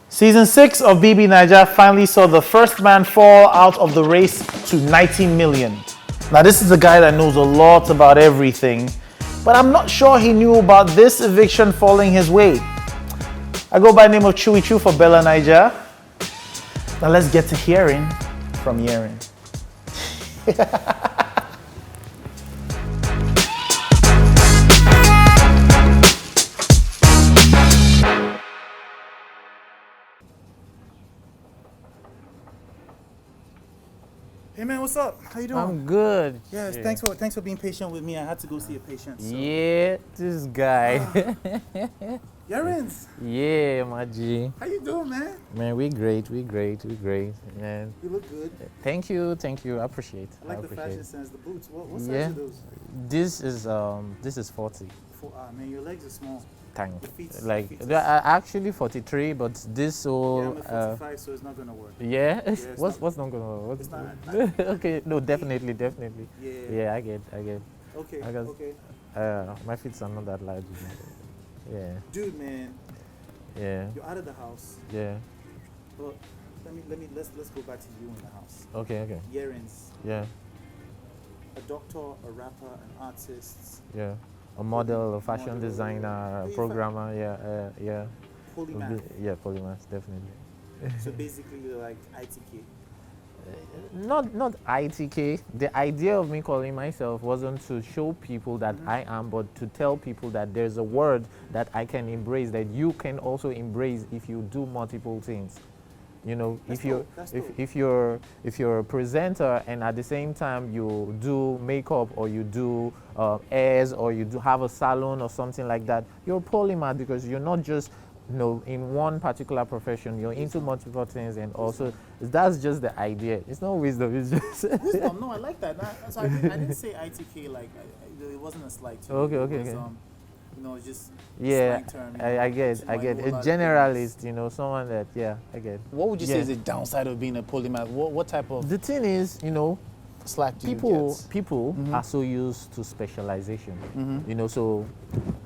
Season 6 of BB Naija finally saw the first man fall out of the race to 90 million. Now this is a guy that knows a lot about everything, but I'm not sure he knew about this eviction falling his way. I go by the name of Chuey Chu for Bella Naija. Now let's get to hearing from Yerins. Hey man, what's up? How you doing? I'm good. Yes, Yeah. thanks for being patient with me. I had to go see a patient. So. Yeah, this guy. Yerins, Yeah, my G. how you doing, man? Man, we great, man. You look good. Thank you, I appreciate. I like the appreciate. fashion sense, the boots. What size Yeah. are those? This is 40. Man, your legs are small. Thank. The feet. Like the feet they are actually 43, but this yeah, so I'm at 45, so it's not gonna work. yeah. it's what's not gonna work? It's not. Okay, no, definitely. Yeah. Yeah, I get. Okay. I guess- Okay. My feet are not that large. Yeah, Dude, man, yeah, you're out of the house. yeah. But let's go back to you in the house. Okay. Yerins, Yeah, a doctor, a rapper, an artist, yeah. A model, a fashion Model. designer, a Yeah, programmer. Yeah. polymath. Yeah, Polymath, definitely. So basically, you're like ITK. Not ITK. The idea of me calling myself wasn't to show people that I am, but to tell people that there's a word that I can embrace, that you can also embrace if you do multiple things. You know, That's if you're dope, that's dope. if you're a presenter and at the same time you do makeup or you do hairs or you do have a salon or something like that, you're a polymath because you're not just in one particular profession. You're into multiple things, and also that's just the idea. It's not wisdom. It's just Wisdom, no, I like that. So I didn't say ITK like it wasn't a slight. To Okay, it. okay, It was, okay. just yeah. slang term. I get. to, I like, get. do A lot of generalist, someone that I get. What would you say Yeah. is the downside of being a polymath? What type of The thing is, slack do you people get? people are so used to specialization. So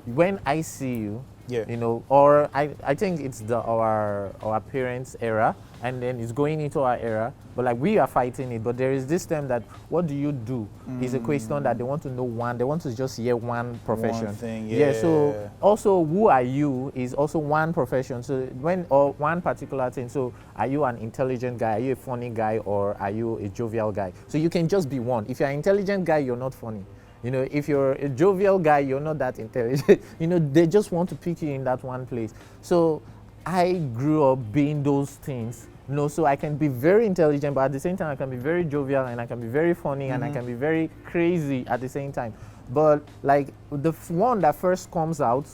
when I see you, Yeah. or I think it's our parents' era, and then it's going into our era. But like we are fighting it. But there is this term that what do you do is a question that they want to know one. They want to just hear one profession. One thing, So yeah. also who are you is also one profession. So or one particular thing. So are you an intelligent guy? Are you a funny guy? Or are you a jovial guy? So you can just be one. If you're an intelligent guy, you're not funny. If you're a jovial guy, you're not that intelligent. They just want to pick you in that one place. So I grew up being those things. So I can be very intelligent, but at the same time, I can be very jovial and I can be very funny and I can be very crazy at the same time. But like the one that first comes out,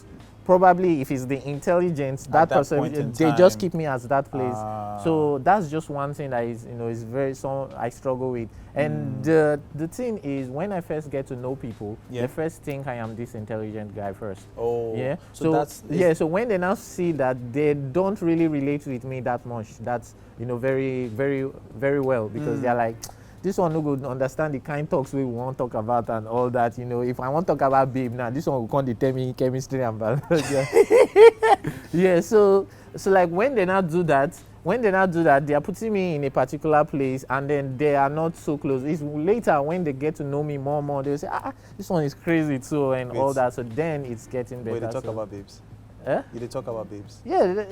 probably if it's the intelligence, that that person, point in they just time. keep me at that place. So that's just one thing that is very I struggle with. And the thing is, when I first get to know people, Yeah. they first think I am this intelligent guy first. Oh, Yeah. so that's So when they now see that they don't really relate with me that much, that's very, very, very well, because they're like, this one no go understand the kind talks we want to talk about and all that. If I want to talk about babe now, this one will come to tell me chemistry and biology. Yeah. So like when they now do that, they are putting me in a particular place, and then they are not so close. It's later when they get to know me more and more, they'll say, this one is crazy too, and all that. So then it's getting better. Wait, they talk so. about babes. Eh? You did talk about babes. Yeah,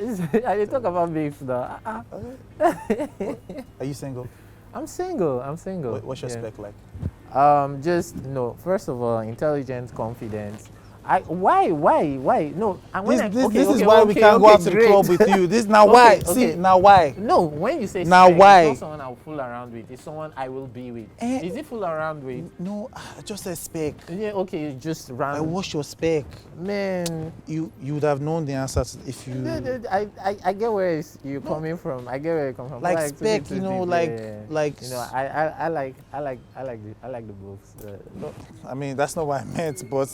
I did talk about babes now. Are you single? I'm single. What's your Yeah. spec like? Just first of all, intelligence, confidence. Why? No, and when This is why we can't go out to the club with you. This now why? Okay. See now why? No, when you say Now spec, why? it's not someone I'll fool around with. It's someone I will be with. Is it fool around with? No, just a spec. Yeah, okay, just Like, random. what's your spec? Man, You would have known the answer if you I get where you're coming from. I get where you come from. like Like, spec. too deep, yeah. Like. I like the books. I mean, that's not what I meant, but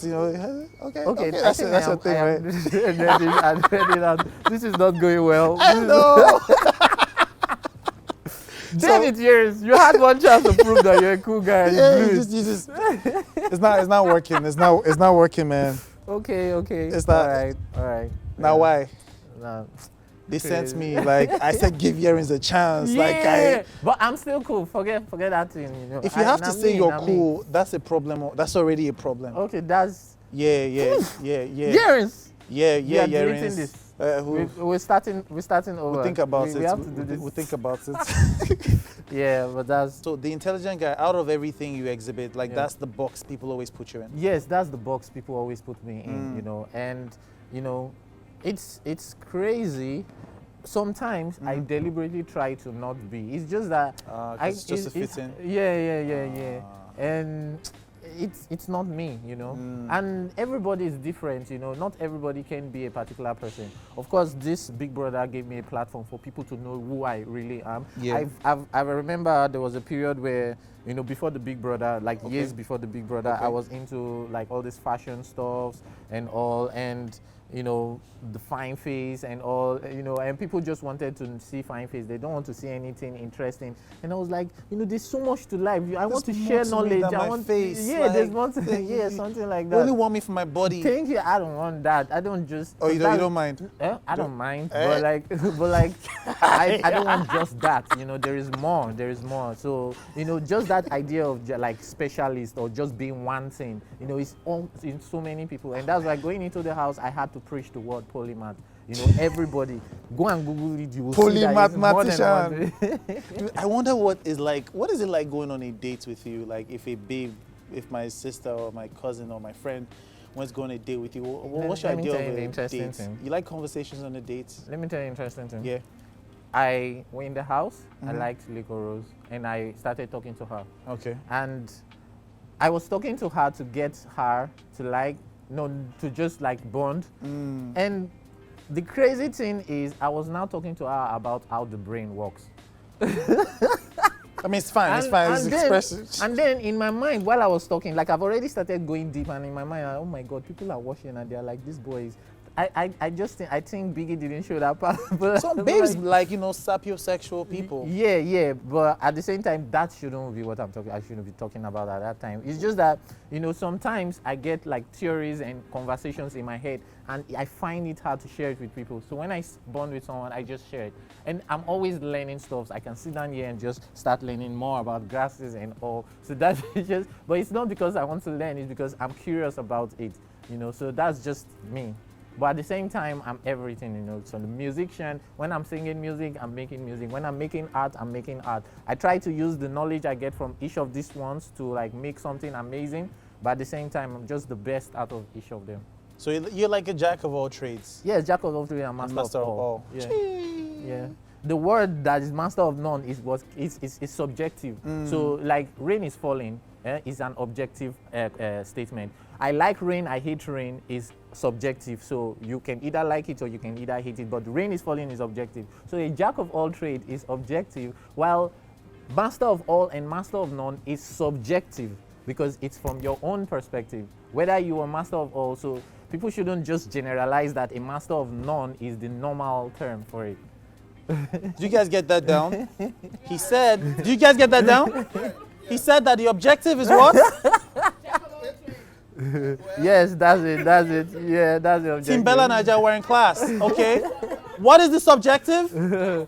okay. Okay, That's your thing, right? I read it out. This is not going well. No. David Yerins, you had one chance to prove that you're a cool guy. and Yeah, you blew you it. just it's not working. It's not working, man. Okay. It's not- All right. Now why? Nah. They sent me like I said, give Yerins a chance. Yeah, but I'm still cool. Forget that thing. You know. If you have to say you're nah, me. cool, that's a problem. That's already a problem. Okay, that's Yeah. Yerins. Yeah, We are deleting Yerins. this. Who We're starting over. we'll think about it. We have to do this. We'll think about it. Yeah, but that's So the intelligent guy, out of everything you exhibit, like Yeah. that's the box people always put you in. yes, that's the box people always put me in. You know, and you know, it's crazy. Sometimes I deliberately try to not be. It's just that 'Cause it's just to fit in. Yeah. And it's not me, you know. And everybody is different, you know. Not everybody can be a particular person. Of course, this Big Brother gave me a platform for people to know who I really am. Yeah. I remember there was a period where, you know, before the Big Brother, like years before the Big Brother, I was into like all this fashion stuff and all, and you know, the fine face and all, you know, and people just wanted to see fine face. They don't want to see anything interesting. And I was like, you know, there's so much to life. I want to share knowledge. I want face. yeah, Like, there's one thing, yeah, something like You that. only want me for my body. Thank you. I don't want that. I don't just. Oh, you don't mind? I don't mind, but like, I don't want just that. You know, there is more. There is more. So you know, just that idea of like specialist or just being one thing. You know, it's all in so many people, and that's why going into the house, I had to preach the word polymath. You know, everybody go and Google it. You will see that it's more than one. I wonder what is it like going on a date with you? Like if my sister or my cousin or my friend wants to go on a date with you, what's your Let me idea tell of you the a interesting date? thing. You like conversations on a date? Let me tell you an interesting thing. Yeah. I went in the house. I liked Liquorose, and I started talking to her. Okay. And I was talking to her to get her to to just like bond. And the crazy thing is, I was now talking to her about how the brain works. I mean, it's fine. It's fine. It's expressive. And then in my mind, while I was talking, like I've already started going deep, and in my mind, oh my God, people are watching and they're like, this boy is. I think Biggie didn't show that part. But Some babes like, you know, sapiosexual people. Yeah, but at the same time, that shouldn't be what I shouldn't be talking about at that time. It's just that, you know, sometimes I get like theories and conversations in my head, and I find it hard to share it with people. So when I bond with someone, I just share it. And I'm always learning stuff. I can sit down here and just start learning more about grasses and all. So that's just, but it's not because I want to learn, it's because I'm curious about it, you know, so that's just me. But at the same time, I'm everything, you know. So the musician, when I'm singing music, I'm making music. When I'm making art, I'm making art. I try to use the knowledge I get from each of these ones to like make something amazing. But at the same time, I'm just the best out of each of them. So you're like a jack of all trades. Yeah, jack of all trades and master of all. Yeah. The word that is master of none is subjective. So like rain is falling is an objective statement. I like rain, I hate rain is subjective. So you can either like it or you can either hate it. But rain is falling is objective. So a jack of all trade is objective, while master of all and master of none is subjective because it's from your own perspective. Whether you are master of all, so people shouldn't just generalize that a master of none is the normal term for it. Do you guys get that down? He said, do you guys get that down? He said that the objective is what? Yes, that's it. Yeah, that's the objective. Team Bella and Naija were in class, okay? What is the subjective? And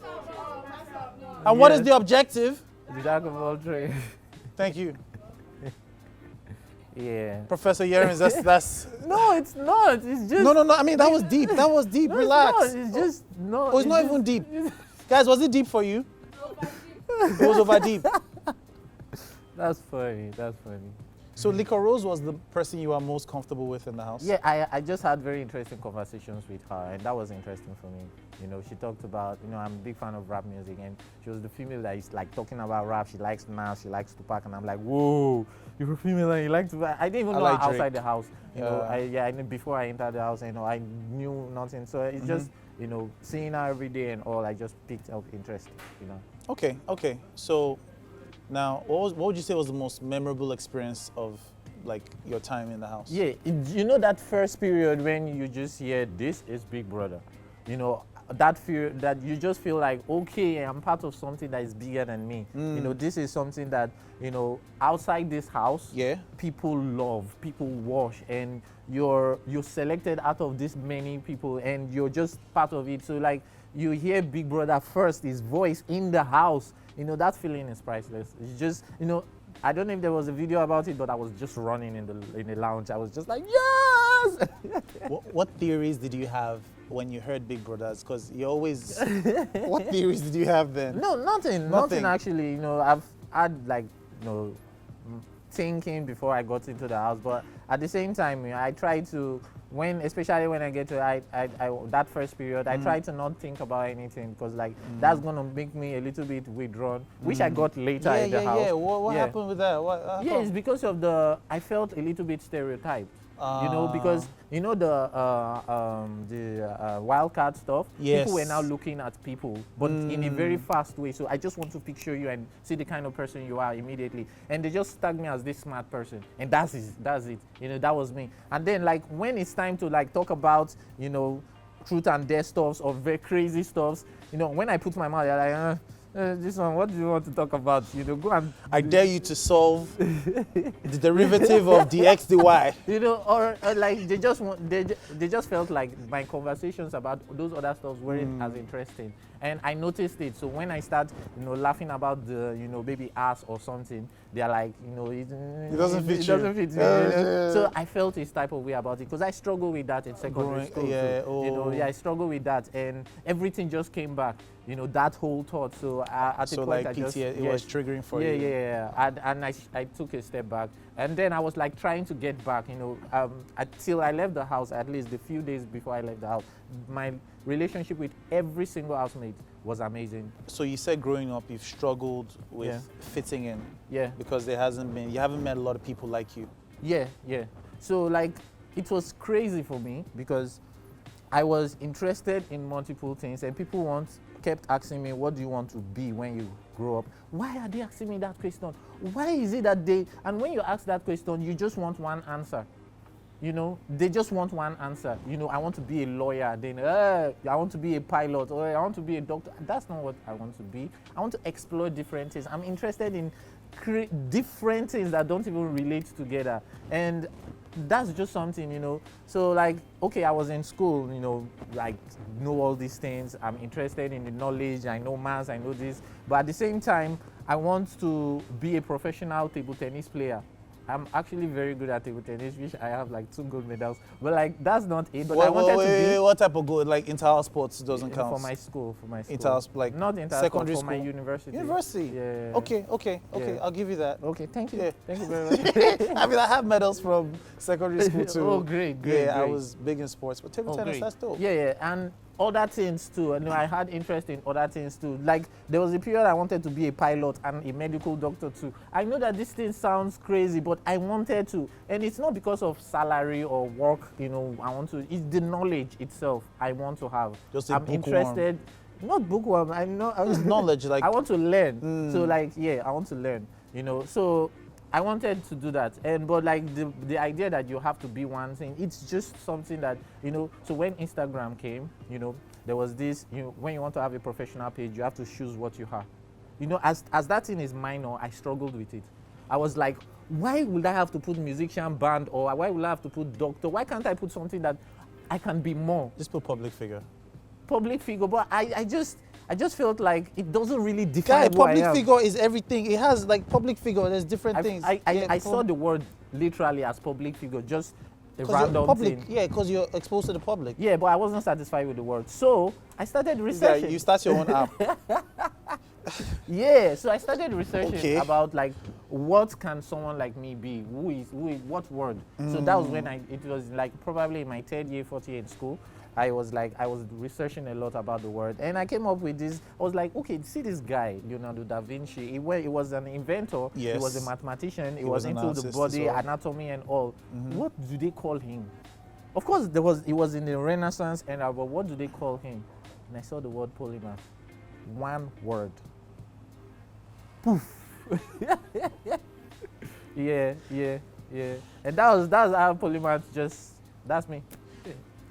what is the objective? The jack of all trades. Thank you. Yeah. Professor Yerins, that's... No, it's not. It's just... No. I mean, that was deep. That was deep. No, Relax. it's just... No. Oh, it's not even deep. Guys, was it deep for you? It was over deep. That's funny. So Liquorose was the person you were most comfortable with in the house? Yeah, I just had very interesting conversations with her, and that was interesting for me. You know, she talked about, you know, I'm a big fan of rap music, and she was the female that is like talking about rap. She likes Nas, she likes Tupac, and I'm like, whoa, you're a female and you like Tupac. I didn't even know like her Drake. outside the house. You know, I knew before I entered the house, you know, I knew nothing. So it's just, you know, seeing her every day and all, I just picked up interest, you know. Okay. So now, what would you say was the most memorable experience of like your time in the house? Yeah, you know that first period when you just hear this is Big Brother, you know, that fear that you just feel like, okay, I'm part of something that is bigger than me. You know, this is something that, you know, outside this house, people love, people watch, and you're selected out of this many people, and you're just part of it. So like, you hear Big Brother first, his voice in the house. That feeling is priceless. It's just, I don't know if there was a video about it, but I was just running in the lounge. I was just like, yes! What theories did you have when you heard Big Brothers? Because you always. What theories did you have then? No, nothing actually. I've had like, thinking before I got into the house, but at the same time, I try to, especially when I get to I that first period, I try to not think about anything, because like that's gonna make me a little bit withdrawn, which I got later in the house. Yeah. What happened with that? It's because of I felt a little bit stereotyped. Because the wildcard stuff, yes. People were now looking at people, but in a very fast way. So I just want to picture you and see the kind of person you are immediately. And they just tag me as this smart person. And that's it. That was me. And then like when it's time to like talk about, truth and dare stuffs or very crazy stuffs, when I put my mouth, they're like, this one, what do you want to talk about? Go and... I dare you to solve the derivative of dx dy. Or like they just felt like my conversations about those other stuff weren't as interesting. And I noticed it. So when I start, laughing about the, baby ass or something, they're like, it doesn't fit you. Doesn't fit me. So I felt this type of way about it, because I struggled with that in secondary school. Yeah, too. I struggled with that, and everything just came back. That whole thought. So at the point, like I just it was triggering for you. Yeah. And I took a step back, and then I was like trying to get back. Until I left the house. At least the few days before I left the house, my relationship with every single housemate was amazing. So you said growing up you've struggled with fitting in. Yeah. Because you haven't met a lot of people like you. Yeah. So like it was crazy for me, because I was interested in multiple things, and people kept asking me, what do you want to be when you grow up? Why are they asking me that question? Why is it that and when you ask that question, you just want one answer. They just want one answer. I want to be a lawyer, then I want to be a pilot, or I want to be a doctor. That's not what I want to be. I want to explore different things. I'm interested in different things that don't even relate together. And that's just something, So like, okay, I was in school, like know all these things. I'm interested in the knowledge. I know maths, I know this. But at the same time, I want to be a professional table tennis player. I'm actually very good at table tennis, which I have like 2 gold medals. But like, that's not it. But I wanted to be... What type of gold? Like inter-house sports doesn't count? For my school. Inter-house, like not inter-house, secondary for school? my university. University? Yeah. Okay. Yeah. I'll give you that. Okay, thank you. Yeah. Thank you very much. I have medals from secondary school too. Oh, great. I was big in sports, but table tennis, that's dope. Yeah. And other things too. I had interest in other things too. Like there was a period I wanted to be a pilot and a medical doctor too. I know that this thing sounds crazy, but I wanted to. And it's not because of salary or work, I want to. It's the knowledge itself I want to have. I'm interested. Not bookworm. I know. Knowledge, like I want to learn. So like, I want to learn. So I wanted to do that, but like the idea that you have to be one thing, it's just something that, so when Instagram came, there was this, when you want to have a professional page, you have to choose what you have. As that thing is minor, I struggled with it. I was like, why would I have to put musician, band, or why would I have to put doctor? Why can't I put something that I can be more? Just put public figure. But I just felt like it doesn't really define who I am. Public figure is everything. It has like public figure. There's different things. I saw the word literally as public figure, just a random thing. Yeah, because you're exposed to the public. Yeah, but I wasn't satisfied with the word, so I started researching. You start your own app. Yeah, so I started researching about like what can someone like me be? Who is what word? So that was when it was like probably in my 3rd year, 4th year in school. I was researching a lot about the word, and I came up with this. I was like, okay, see this guy, Leonardo da Vinci. He was an inventor. Yes. He was a mathematician. He was into the body, anatomy, and all. What do they call him? Of course, he was in the Renaissance era, but what do they call him? And I saw the word polymath. One word. Poof. Yeah. And that's how polymath that's me.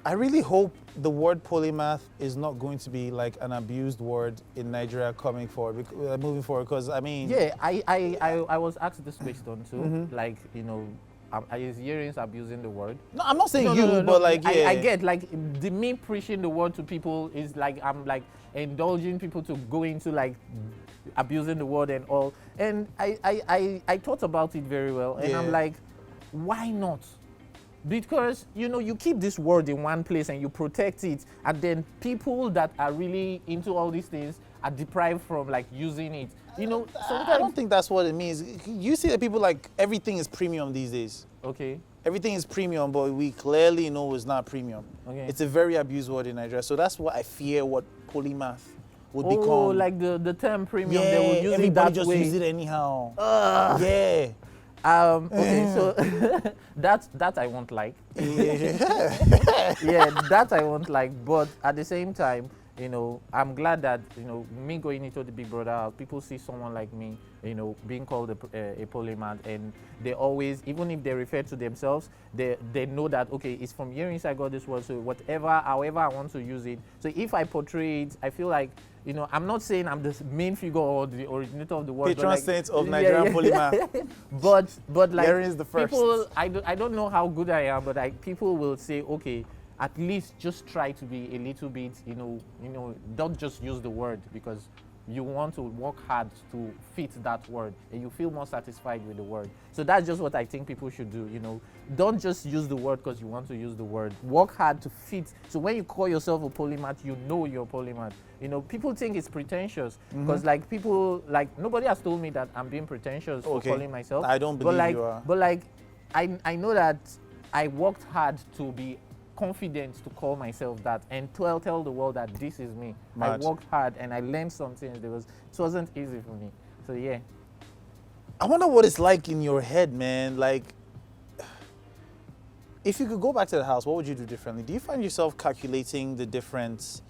I really hope the word polymath is not going to be like an abused word in Nigeria moving forward, because I mean... Yeah, I was asked this question too, like, is Yerins abusing the word? No, I'm not saying No, you, no, no, but no. like, yeah. I get like the me preaching the word to people is like I'm like indulging people to go into like abusing the word and all. And I thought about it very well, and I'm Yeah. like, why not? Because you keep this word in one place and you protect it, and then people that are really into all these things are deprived from like using it. I Sometimes. don't think that's what it means. You see that people like everything is premium these days. Okay. Everything is premium, but we clearly know it's not premium. Okay. It's a very abused word in Nigeria. So that's what I fear what polymath would become. Oh, like the term premium, yeah, they will use it everybody that just way. use it anyhow. Ugh. Yeah. Okay, so that I won't like. Yeah. Yeah, that I won't like. But at the same time, I'm glad that me going into the Big Brother house, people see someone like me, being called a polymath, and they always, even if they refer to themselves, they know that okay, it's from Yerins I got this word. So however I want to use it. So if I portray it, I feel like. I'm not saying I'm the main figure or the originator of the word. Patron saint of yeah, Nigerian polymath. but like Yerins the first. people, I don't know how good I am, but people will say, okay, at least just try to be a little bit, don't just use the word because you want to work hard to fit that word and you feel more satisfied with the word. So that's just what I think people should do. Don't just use the word because you want to use the word. Work hard to fit. So when you call yourself a polymath, you're a polymath. People think it's pretentious because like people, like nobody has told me that I'm being pretentious for calling myself. I don't believe you are. But like I know that I worked hard to be confident to call myself that and tell the world that this is me. Mad. I worked hard and I learned something. It wasn't easy for me. So yeah. I wonder what it's like in your head, man. Like, if you could go back to the house, what would you do differently? Do you find yourself calculating the different,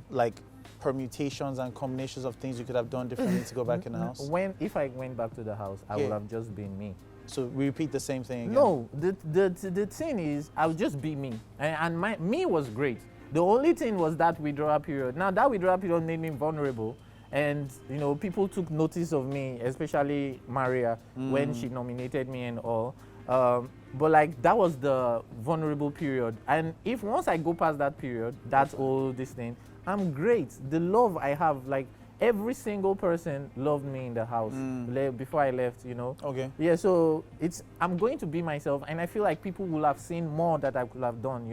like, permutations and combinations of things you could have done differently to go back in the house? If I went back to the house, I would have just been me. So we repeat the same thing again? No, the thing is, I would just be me. And me was great. The only thing was that withdrawal period. Now, that withdrawal period made me vulnerable. And, people took notice of me, especially Maria, when she nominated me and all. But, like, that was the vulnerable period. And once I go past that period, that's all this thing, I'm great. The love I have, like, every single person loved me in the house before I left, Okay. Yeah, so I'm going to be myself, and I feel like people will have seen more that I could have done,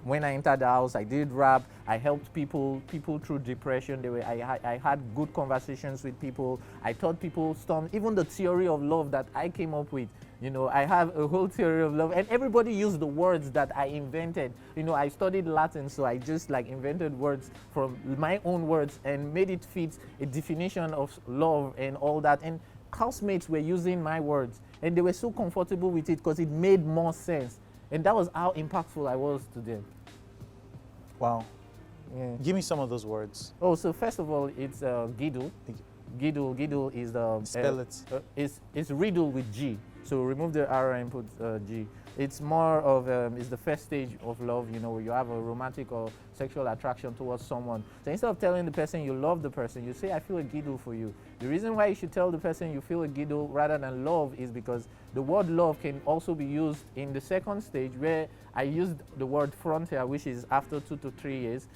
When I entered the house, I did rap. I helped people through depression. I had good conversations with people. I taught people even the theory of love that I came up with. I have a whole theory of love, and everybody used the words that I invented. I studied Latin, so I just like invented words from my own words and made it fit a definition of love and all that. And housemates were using my words, and they were so comfortable with it because it made more sense. And that was how impactful I was to them. Wow. Yeah. Give me some of those words. Oh, so first of all, it's Gidul. Gidul is the... Spell it. It's riddle with G. So remove the R and put G. It's more of, it's the first stage of love, where you have a romantic or sexual attraction towards someone. So instead of telling the person you love the person, you say, I feel a Gidul for you. The reason why you should tell the person you feel a Gidul rather than love is because the word love can also be used in the second stage, where I used the word frontier, which is after 2 to 3 years.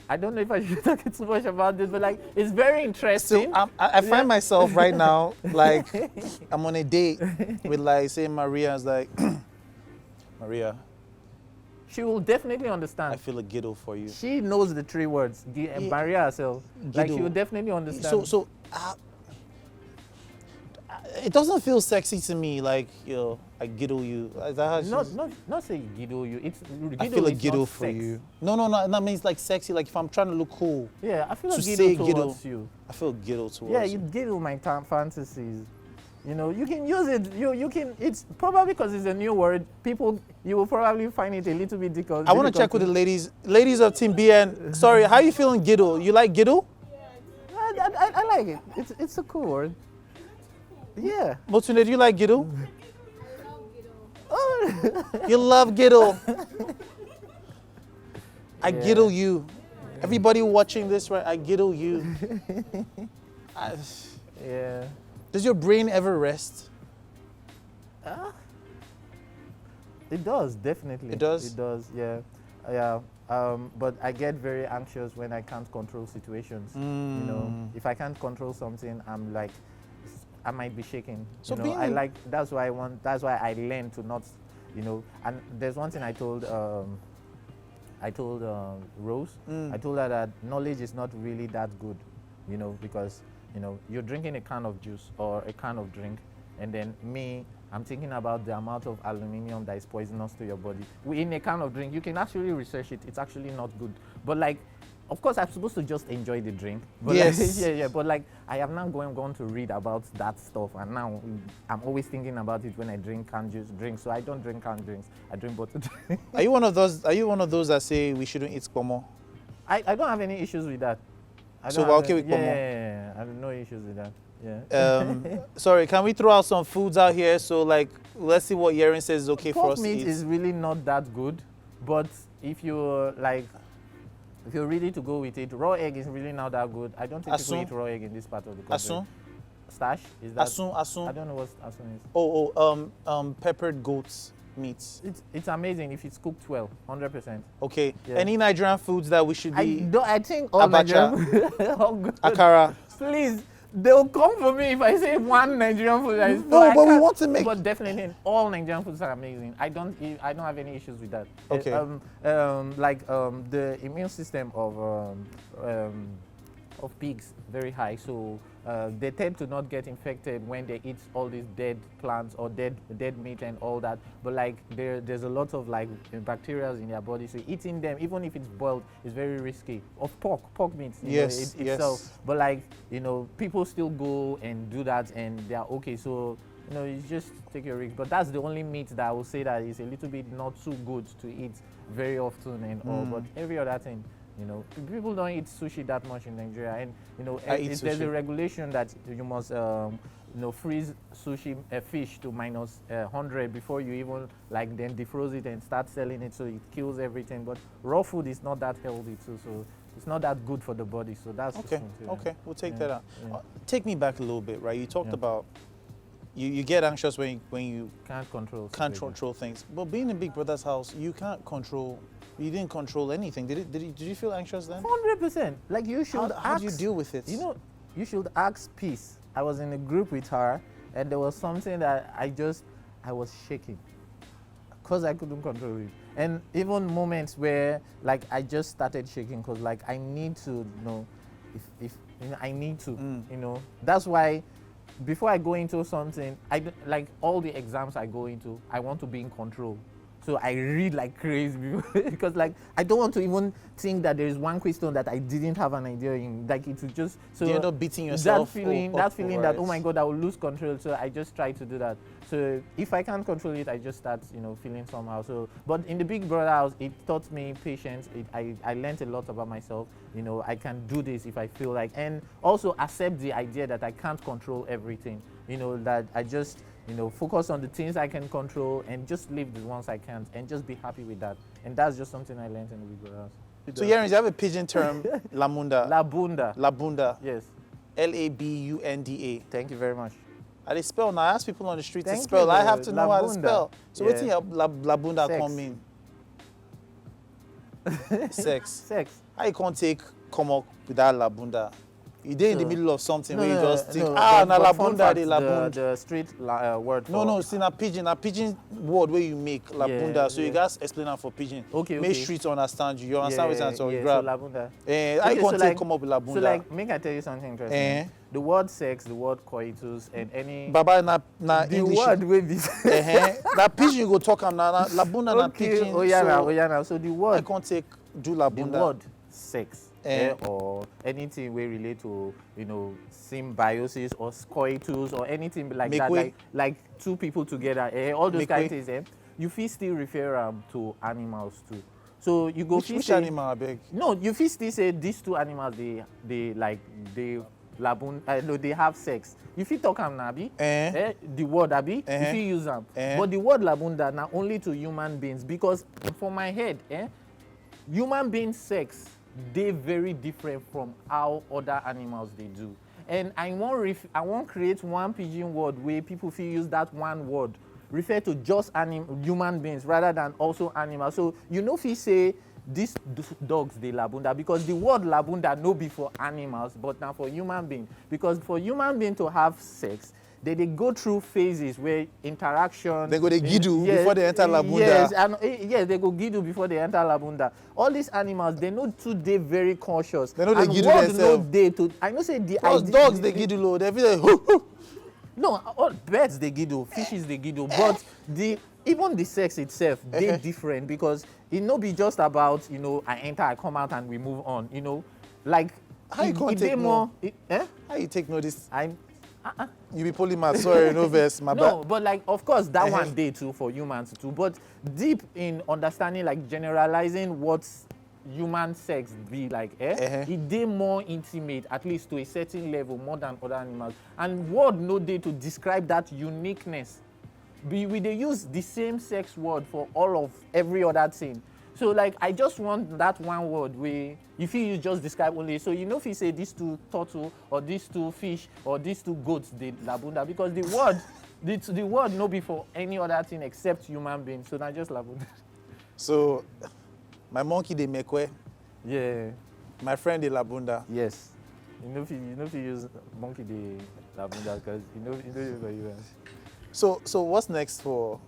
I don't know if I should talk too much about this, but like it's very interesting. So I find myself right now, like I'm on a date with like, say Maria is like, Maria, She will definitely understand. I feel a giddy for you. She knows the 3 words. Maria herself. Like she will definitely understand. So it doesn't feel sexy to me, like, I giddle you. Is that how not say giddle you. It's I feel a is giddle not for sex. you. No, that means like sexy. Like if I'm trying to look cool. Yeah, I feel a To giddle say towards giddle. you. I feel giddle towards Yeah, you. you giddle my fantasies. You can use it. You can. It's probably because it's a new word. You will probably find it a little bit difficult. I want to check with the ladies of Team BN. Sorry, how you feeling giddle? You like giddle? I like it. It's a cool word. Yeah. Motunde, do you like giddle? Oh. You love giddle. I Yeah. giddle you. Everybody watching this, right? I giddle you. Yeah. Does your brain ever rest? It does, definitely. It does? It does, yeah. Yeah. But I get very anxious when I can't control situations. You know, if I can't control something, I'm like, I might be shaking. So you know, that's why I learn to not, you know, and there's one thing I told Rose. I told her that knowledge is not really that good, you know, because, you know, you're drinking a can of juice or a can of drink, and then I'm thinking about the amount of aluminum that is poisonous to your body. In a can of drink, you can actually research it. It's actually not good. But like, of course, I'm supposed to just enjoy the drink. But yes. Like, yeah. But like, I have now gone to read about that stuff, and now I'm always thinking about it when I drink canned juice drinks. So I don't drink canned drinks. I drink bottled drinks. Are you one of those that say we shouldn't eat pomo? I don't have any issues with that. So we're okay with pomo? Yeah, I have no issues with that. Yeah. Sorry, can we throw out some foods out here? So like, let's see what Yerins says is okay for Pork us to meat eat. is really not that good, but if you're ready to go with it, raw egg is really not that good. I don't think people eat raw egg in this part of the country. Asun? Stash? Is that? Asun. I don't know what asun is. Peppered goat's meat. It's amazing if it's cooked well, 100%. Okay. Yeah. Any Nigerian foods that we should be? I think all Abacha. Nigerian all good. Akara. Please, they'll come for me if I say one Nigerian food that is. No, but we want to make. But definitely, all Nigerian foods are amazing. I don't have any issues with that. Okay. The immune system of pigs very high, so they tend to not get infected when they eat all these dead plants or dead meat and all that. But like there's a lot of like bacteria in their body, so eating them, even if it's boiled, is very risky. Of pork meat, Yes. itself. But like, you know, people still go and do that and they are okay. So, you know, you just take your risk. But that's the only meat that I will say that is a little bit not too good to eat very often and all. But every other thing, you know, people don't eat sushi that much in Nigeria, and you know, there's a regulation that you must, freeze sushi fish to minus 100 before you even like then defroze it and start selling it, so it kills everything. But raw food is not that healthy too, so it's not that good for the body. So that's okay. Okay, we'll take that out. Yeah. Take me back a little bit, right? You talked about you get anxious when you can't control things, but being in Big Brother's house, you can't control. You didn't control anything. Did you feel anxious then? 100%. Like you should How do you deal with it? You know, you should ask Peace. I was in a group with her, and there was something that I was shaking because I couldn't control it. And even moments where like I just started shaking because like I need to, you know, if you know, I need to, you know. That's why before I go into something, like all the exams I go into, I want to be in control. So I read like crazy because like I don't want to even think that there is one question that I didn't have an idea in. Like it would just so you end up beating yourself. That feeling that oh my God, I will lose control. So I just try to do that. So if I can't control it, I just start, you know, feeling somehow. So but in the Big Brother house, it taught me patience. I learned a lot about myself. You know, I can do this if I feel like, and also accept the idea that I can't control everything. You know, that I just, you know, focus on the things I can control and just leave the ones I can't and just be happy with that. And that's just something I learned in the Big Brother house. So Yerins, you have a pigeon term, Lamunda. Labunda. Labunda. Yes. Labunda. Thank you very much. How they spell now? I ask people on the street to Thank spell. you, I have to know how to Labunda. spell. So Yeah. what's in Labunda Sex. come mean? Sex. Sex. How you can't come up without Labunda? You did in the middle of something where you just think, but na fun Labunda, fact, they Labunda. the street word for... No, it's in a pigeon word where you make Labunda. So you guys explain that for pigeon. Okay. Make streets understand you. You understand what I'm saying? Yeah, Grab. so Labunda. How you Okay, can't come up with Labunda? So like, make I tell you something interesting. The word sex, the word coitus, and any... Baba na the English. word will be... That pigeon you go talk am na Labunda na pigeon. Oh yeah, now. So the I word... can't do The Labunda. word sex or anything we relate to, you know, symbiosis or coitus or anything like that, like two people together, all those kind of things. You feel still refer to animals too. So you go which animal, I beg? No, you feel still say these two animals they have sex. You feel talk am nabi, the word abi, you feel use them. But the word labunda now only to human beings, because for my head, human being sex, they very different from how other animals they do. And I want create one pidgin word where people feel use that one word refer to just human beings rather than also animals. So you know if you say these dogs they labunda because the word labunda no be for animals but now for human being, because for human being to have sex they go through phases where interaction. They go to gidu before they enter labunda. Yes, and yes, they go gidu before they enter labunda. All these animals, they know too they very cautious. They know they and gidu what themselves. know they to? I know say the Dogs they gidu low. They feel like no, all birds they gidu, fishes they gidu, but even the sex itself they different because it no be just about I enter, I come out, and we move on. Like how you can't take more? How you take notice? You be polymath, sorry, no verse, my bad. No, but like, of course, that one day too for humans too. But deep in understanding, like generalizing what human sex be like, it dey more intimate, at least to a certain level, more than other animals. And word no day to describe that uniqueness. We dey use the same sex word for all of every other thing. So like I just want that one word where if you just describe only, so if you say these two turtle or these two fish or these two goats they labunda, because the word the word no be for any other thing except human beings. So not just labunda. So my monkey they make way. Yeah. My friend they labunda. Yes. If you use monkey they labunda because for humans. So what's next for?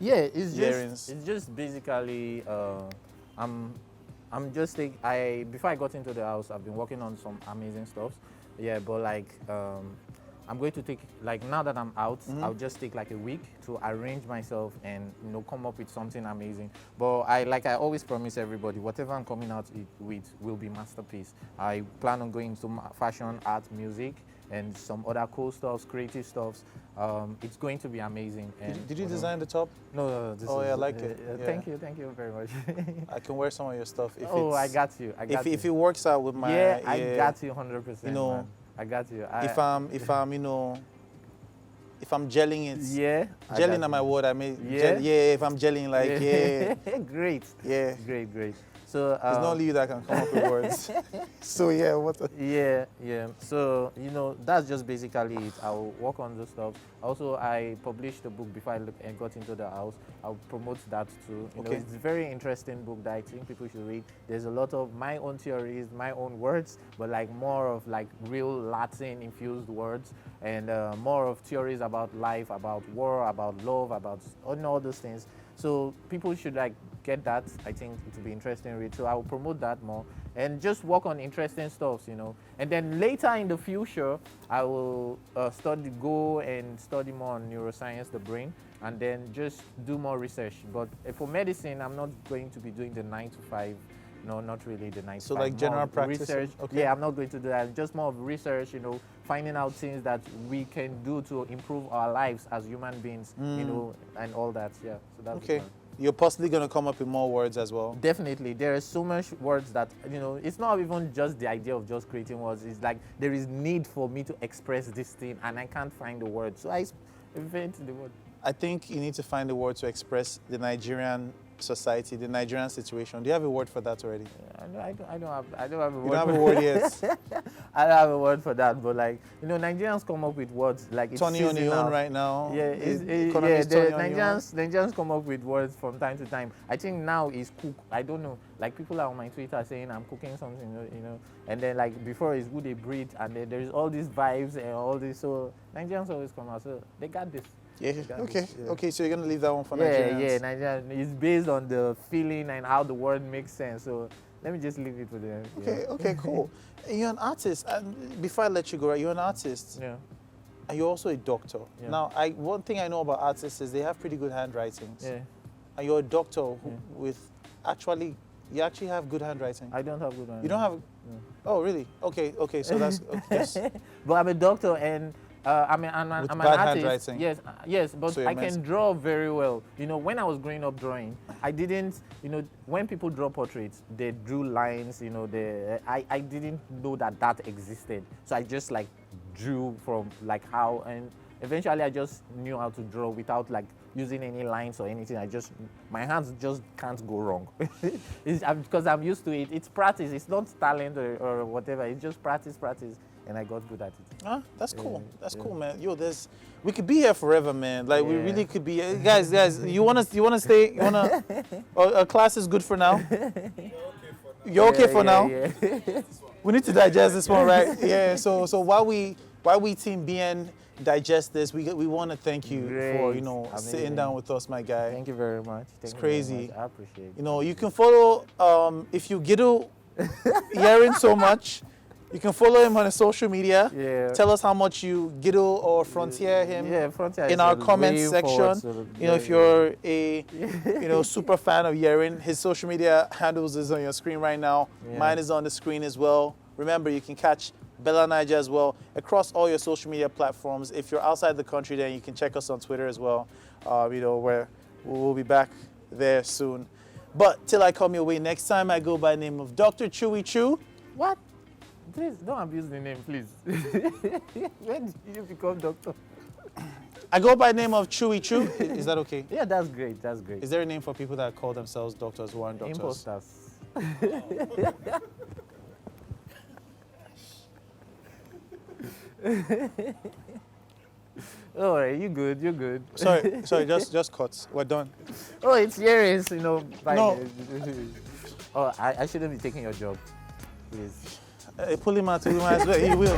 Yeah, it's Yerins? just basically I'm just before I got into the house I've been working on some amazing stuff. Yeah, but like I'm going to take, like now that I'm out, I'll just take like a week to arrange myself and come up with something amazing. But I always promise everybody, whatever I'm coming out with will be masterpiece. I plan on going into fashion, art, music, and some other cool stuff, creative stuffs. It's going to be amazing. And did you design the top? No. I like it. Yeah. Thank you very much. I can wear some of your stuff if I got you. If it works out with my I got you 100%. Man. I got you. If I'm gelling it. Gelling on my word, I mean if I'm gelling Great. Yeah. Great. So it's not only you that can come up with words. So yeah. So that's just basically it. I'll work on those stuff. Also, I published a book before I got into the house. I'll promote that too. It's a very interesting book that I think people should read. There's a lot of my own theories, my own words, but like more of like real Latin infused words, and more of theories about life, about war, about love, about all those things. So people should like get that. I think it will be interesting read. So I will promote that more and just work on interesting stuff, And then later in the future, I will go and study more on neuroscience, the brain, and then just do more research. But for medicine, I'm not going to be doing the 9 to 5. No, not really the 9 to 5. So like general practice? Research. Okay. Yeah, I'm not going to do that. Just more of research, finding out things that we can do to improve our lives as human beings, and all that. Yeah. So that's okay. You're possibly going to come up with more words as well? Definitely. There are so much words that, it's not even just the idea of just creating words. It's like there is need for me to express this thing and I can't find the word. So I invent the word. I think you need to find a word to express the Nigerian society, the Nigerian situation. Do you have a word for that already? I don't have a word. You don't have a word yet? I don't have a word for that, but like, Nigerians come up with words like it's Tony on your own right now. Yeah, Nigerians come up with words from time to time. I think now is cook. I don't know. Like people are on my Twitter saying I'm cooking something, and then like before is who they breed, and then there's all these vibes and all this. So Nigerians always come out. So they got this. Yeah. Okay. So you're gonna leave that one for Nigerians. Yeah. Nigerian. It's based on the feeling and how the word makes sense. So let me just leave it for them. Okay. Cool. You're an artist, and before I let you go, you're an artist. Yeah. And you're also a doctor. Yeah. Now, one thing I know about artists is they have pretty good handwritings. Yeah. And you're a doctor you actually have good handwriting. I don't have good handwriting. You don't have. No. Oh, really? Okay. So that's. Okay. But I'm a doctor and. I'm an artist. Yes, but so I can draw very well. When I was growing up drawing, I didn't, when people draw portraits, they drew lines, I didn't know that existed. So I just like drew from like how, and eventually I just knew how to draw without like using any lines or anything. My hands just can't go wrong. Because I'm used to it. It's practice. It's not talent or whatever. It's just practice, and I got good at it. Huh? That's cool. That's cool, man. Yo, we could be here forever, man. Like we really could be. Guys, you wanna stay? You wanna? Class is good for now. You're okay for now. Yeah. We need to digest this one, right? Yeah. So while we Team BN digest this, we want to thank you for sitting down with us, my guy. Thank you very much. It's crazy. I appreciate it. You can follow if you giddo Yerins so much. You can follow him on his social media. Yeah. Tell us how much you giddo or frontier him. Yeah, frontier in our comments section. If you're a super fan of Yerin, his social media handles is on your screen right now. Yeah. Mine is on the screen as well. Remember, you can catch Bella Naija as well across all your social media platforms. If you're outside the country, then you can check us on Twitter as well. Where we'll be back there soon. But till I come your way next time, I go by the name of Dr. Chuey Chu. What? Please don't abuse the name, please. When did you become doctor? I go by the name of Chuey Chu. Is that okay? Yeah, that's great. That's great. Is there a name for people that call themselves doctors who aren't doctors? Imposters. All right, you good. You're good. Sorry, just cut. We're done. Oh, it's Yerins, No. Oh, I shouldn't be taking your job, please. Polymath, we might as well. He will.